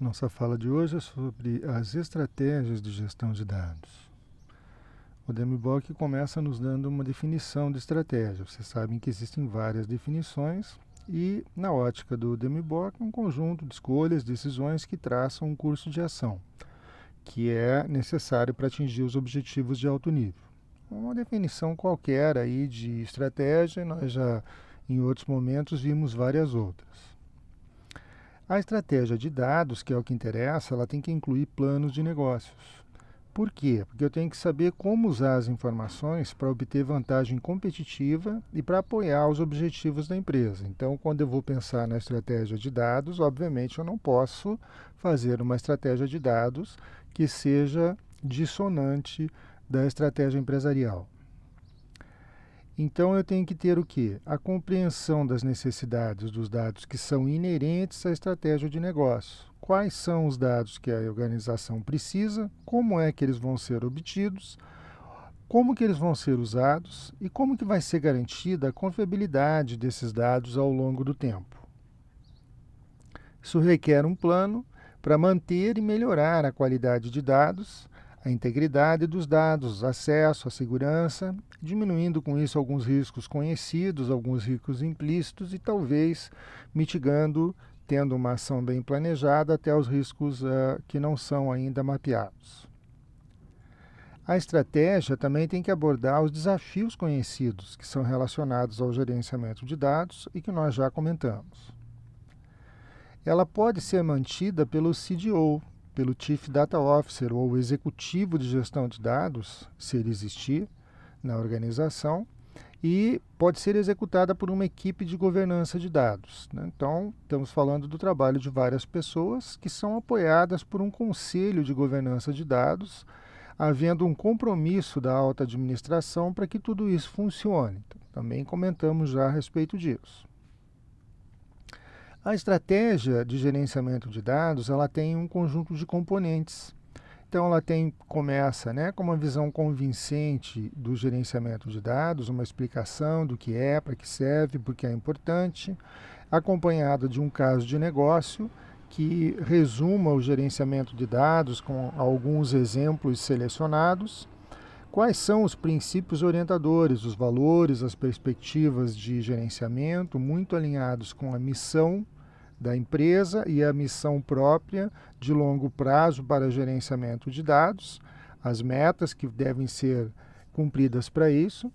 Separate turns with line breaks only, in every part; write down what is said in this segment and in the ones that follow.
Nossa fala de hoje é sobre as estratégias de gestão de dados. O DMBOK começa nos dando uma definição de estratégia. Vocês sabem que existem várias definições e, na ótica do DMBOK, um conjunto de escolhas, decisões que traçam um curso de ação, que é necessário para atingir os objetivos de alto nível. Uma definição qualquer aí de estratégia, nós já em outros momentos vimos várias outras. A estratégia de dados, que é o que interessa, ela tem que incluir planos de negócios. Por quê? Porque eu tenho que saber como usar as informações para obter vantagem competitiva e para apoiar os objetivos da empresa. Então, quando eu vou pensar na estratégia de dados, obviamente eu não posso fazer uma estratégia de dados que seja dissonante da estratégia empresarial. Então eu tenho que ter o quê? A compreensão das necessidades dos dados que são inerentes à estratégia de negócio. Quais são os dados que a organização precisa, como é que eles vão ser obtidos, como que eles vão ser usados e como que vai ser garantida a confiabilidade desses dados ao longo do tempo. Isso requer um plano para manter e melhorar a qualidade de dados, a integridade dos dados, acesso à segurança, diminuindo com isso alguns riscos conhecidos, alguns riscos implícitos e talvez mitigando, tendo uma ação bem planejada, até os riscos que não são ainda mapeados. A estratégia também tem que abordar os desafios conhecidos, que são relacionados ao gerenciamento de dados e que nós já comentamos. Ela pode ser mantida pelo CDO, pelo Chief Data Officer ou executivo de gestão de dados, se ele existir na organização, e pode ser executada por uma equipe de governança de dados. Então, estamos falando do trabalho de várias pessoas que são apoiadas por um conselho de governança de dados, havendo um compromisso da alta administração para que tudo isso funcione. Então, também comentamos já a respeito disso. A estratégia de gerenciamento de dados, ela tem um conjunto de componentes. Então, ela começa com uma visão convincente do gerenciamento de dados, uma explicação do que é, para que serve, por que é importante, acompanhada de um caso de negócio que resuma o gerenciamento de dados com alguns exemplos selecionados. Quais são os princípios orientadores, os valores, as perspectivas de gerenciamento, muito alinhados com a missão da empresa e a missão própria de longo prazo para gerenciamento de dados, as metas que devem ser cumpridas para isso,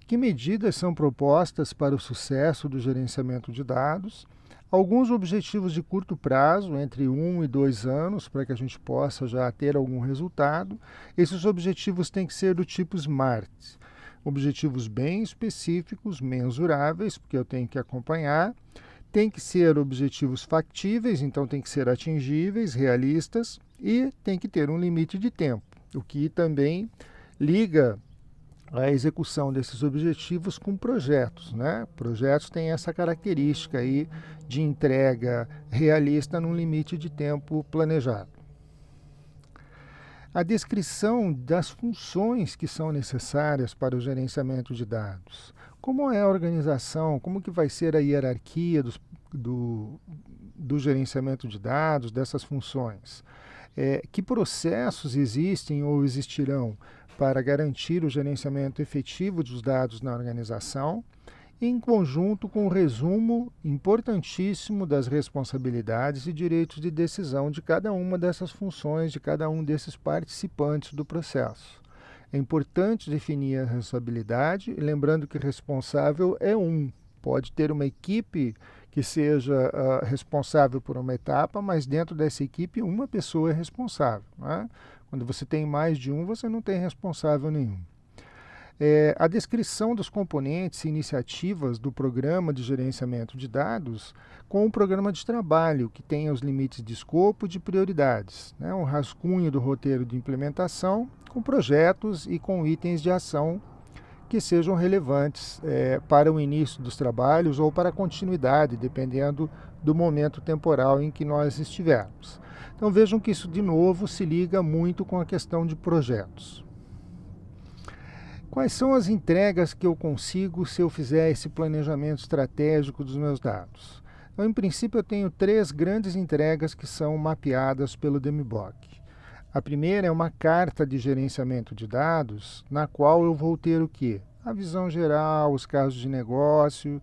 que medidas são propostas para o sucesso do gerenciamento de dados, alguns objetivos de curto prazo, entre 1 e 2 anos, para que a gente possa já ter algum resultado. Esses objetivos têm que ser do tipo SMART, objetivos bem específicos, mensuráveis, porque eu tenho que acompanhar. Tem que ser objetivos factíveis, então tem que ser atingíveis, realistas, e tem que ter um limite de tempo, o que também liga a execução desses objetivos com projetos. Projetos têm essa característica aí de entrega realista num limite de tempo planejado. A descrição das funções que são necessárias para o gerenciamento de dados. Como é a organização, como que vai ser a hierarquia do gerenciamento de dados, dessas funções? Que processos existem ou existirão para garantir o gerenciamento efetivo dos dados na organização, em conjunto com o resumo importantíssimo das responsabilidades e direitos de decisão de cada uma dessas funções, de cada um desses participantes do processo. É importante definir a responsabilidade, lembrando que responsável é um. Pode ter uma equipe que seja responsável por uma etapa, mas dentro dessa equipe uma pessoa é responsável. Quando você tem mais de um, você não tem responsável nenhum. A descrição dos componentes e iniciativas do programa de gerenciamento de dados com o programa de trabalho, que tenha os limites de escopo e de prioridades. Um rascunho do roteiro de implementação com projetos e com itens de ação que sejam relevantes para o início dos trabalhos ou para a continuidade, dependendo do momento temporal em que nós estivermos. Então vejam que isso, de novo, se liga muito com a questão de projetos. Quais são as entregas que eu consigo se eu fizer esse planejamento estratégico dos meus dados? Então, em princípio, eu tenho 3 grandes entregas que são mapeadas pelo DMBOK. A primeira é uma carta de gerenciamento de dados, na qual eu vou ter o quê? A visão geral, os casos de negócio,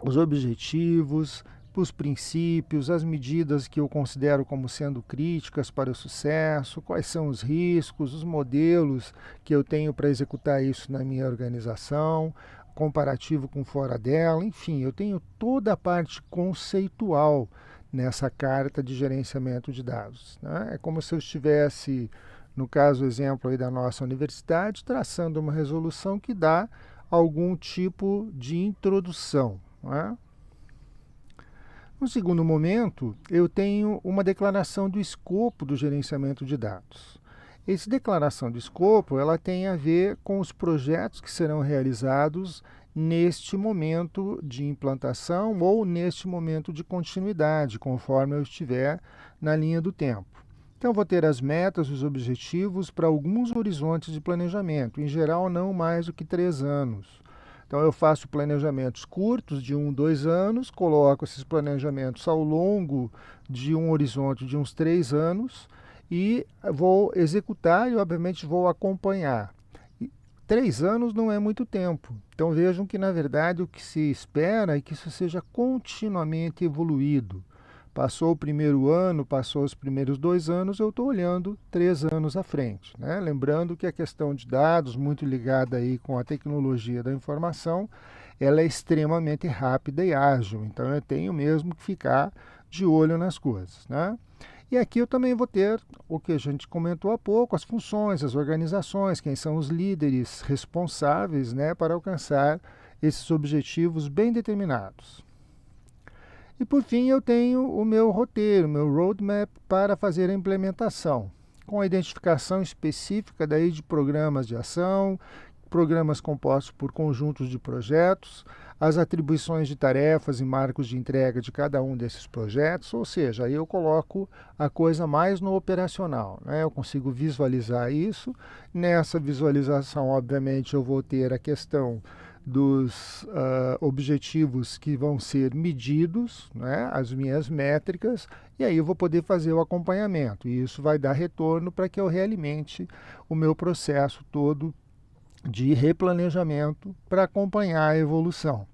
os objetivos, os princípios, as medidas que eu considero como sendo críticas para o sucesso, quais são os riscos, os modelos que eu tenho para executar isso na minha organização, comparativo com fora dela, enfim, eu tenho toda a parte conceitual nessa carta de gerenciamento de dados, né? É como se eu estivesse, no caso, exemplo aí da nossa universidade, traçando uma resolução que dá algum tipo de introdução, né? No segundo momento, eu tenho uma declaração do escopo do gerenciamento de dados. Essa declaração de escopo, ela tem a ver com os projetos que serão realizados neste momento de implantação ou neste momento de continuidade, conforme eu estiver na linha do tempo. Então, vou ter as metas, os objetivos para alguns horizontes de planejamento, em geral não mais do que 3 anos. Então, eu faço planejamentos curtos, de 1, 2 anos, coloco esses planejamentos ao longo de um horizonte de uns 3 anos e vou executar e, obviamente, vou acompanhar. 3 anos não é muito tempo. Então, vejam que, na verdade, o que se espera é que isso seja continuamente evoluído. Passou o primeiro ano, passou os primeiros 2 anos, eu estou olhando 3 anos à frente, né? Lembrando que a questão de dados, muito ligada aí com a tecnologia da informação, ela é extremamente rápida e ágil, então eu tenho mesmo que ficar de olho nas coisas, né? E aqui eu também vou ter o que a gente comentou há pouco, as funções, as organizações, quem são os líderes responsáveis, né, para alcançar esses objetivos bem determinados. E por fim, eu tenho o meu roteiro, meu roadmap para fazer a implementação, com a identificação específica daí de programas de ação, programas compostos por conjuntos de projetos, as atribuições de tarefas e marcos de entrega de cada um desses projetos, ou seja, aí eu coloco a coisa mais no operacional, né? Eu consigo visualizar isso. Nessa visualização, obviamente, eu vou ter a questão dos objetivos que vão ser medidos, né, as minhas métricas, e aí eu vou poder fazer o acompanhamento. E isso vai dar retorno para que eu realimente o meu processo todo de replanejamento para acompanhar a evolução.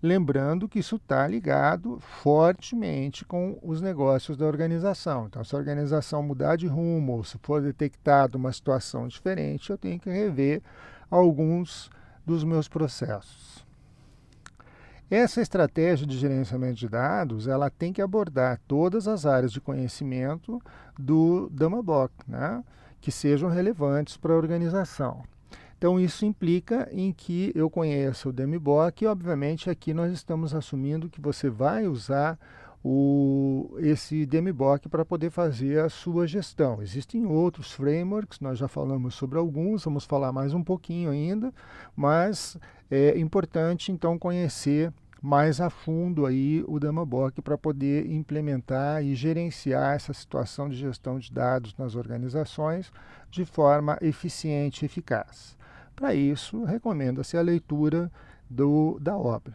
Lembrando que isso está ligado fortemente com os negócios da organização. Então, se a organização mudar de rumo ou se for detectada uma situação diferente, eu tenho que rever alguns dos meus processos. Essa estratégia de gerenciamento de dados, ela tem que abordar todas as áreas de conhecimento do DAMABOK, né, que sejam relevantes para a organização. Então, isso implica em que eu conheça o DMBOK e, obviamente, aqui nós estamos assumindo que você vai usar esse DMBOK para poder fazer a sua gestão. Existem outros frameworks, nós já falamos sobre alguns, vamos falar mais um pouquinho ainda, mas é importante, então, conhecer mais a fundo aí o DAMABOK para poder implementar e gerenciar essa situação de gestão de dados nas organizações de forma eficiente e eficaz. Para isso, recomenda-se a leitura da obra.